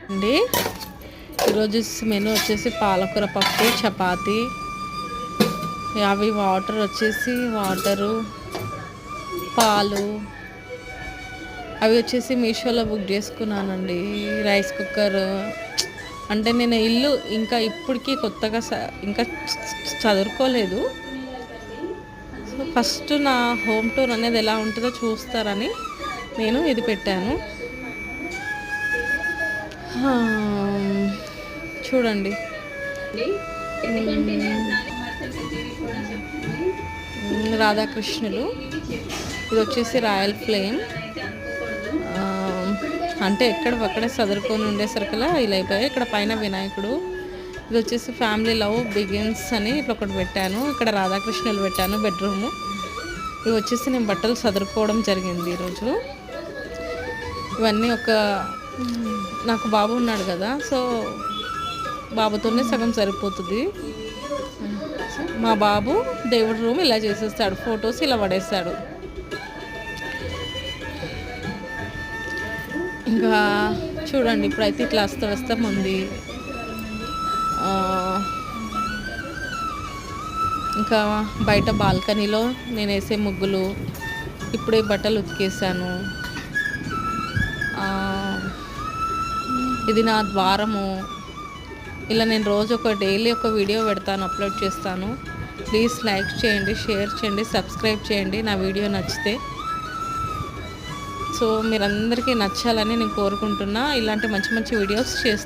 అండి ఈరోజు మెనూ వచ్చేసి పాలకూర పప్పు, చపాతి, అవి వాటరు, పాలు, అవి వచ్చేసి మీషోలో బుక్ చేసుకున్నానండి. రైస్ కుక్కర్ అంటే నేను ఇల్లు ఇంకా ఇప్పటికీ కొత్తగా ఇంకా చదువుకోలేదు. సో ఫస్ట్ నా హోమ్ టూర్ అనేది ఎలా ఉంటుందో చూస్తారని నేను ఇది పెట్టాను. చూడండి, రాధాకృష్ణులు. ఇది వచ్చేసి రాయల్ ఫ్లేమ్. అంటే అక్కడే చదువుకొని ఉండేసరికలా ఇలా అయిపోయాయి. ఇక్కడ పైన వినాయకుడు. ఇది వచ్చేసి ఫ్యామిలీ లవ్ బిగిన్స్ అని ఇట్లా ఒకటి పెట్టాను. ఇక్కడ రాధాకృష్ణులు పెట్టాను బెడ్రూము. ఇవి వచ్చేసి నేను బట్టలు చదువుకోవడం జరిగింది ఈరోజు. ఇవన్నీ నాకు బాబు ఉన్నాడు కదా, సో బాబుతోనే సగం సరిపోతుంది. మా బాబు దేవుడి రూమ్ ఇలా చేసేస్తాడు, ఫొటోస్ ఇలా పడేస్తాడు. ఇంకా చూడండి, ఇప్పుడైతే ఇట్లా అస్తవ్యస్తం ఉంది. ఇంకా బయట బాల్కనీలో నేను వేసే ముగ్గులు, ఇప్పుడే బట్టలు ఉతికేసాను. ఇది నా ద్వారము. ఇలా నేను రోజు డైలీ ఒక వీడియో పెడతాను, అప్లోడ్ చేస్తాను. ప్లీజ్ లైక్ చేయండి, షేర్ చేయండి, సబ్స్క్రైబ్ చేయండి నా వీడియో నచ్చితే. సో మీరందరికీ నచ్చాలని నేను కోరుకుంటున్నా. ఇలాంటి మంచి మంచి వీడియోస్ చేస్తాను.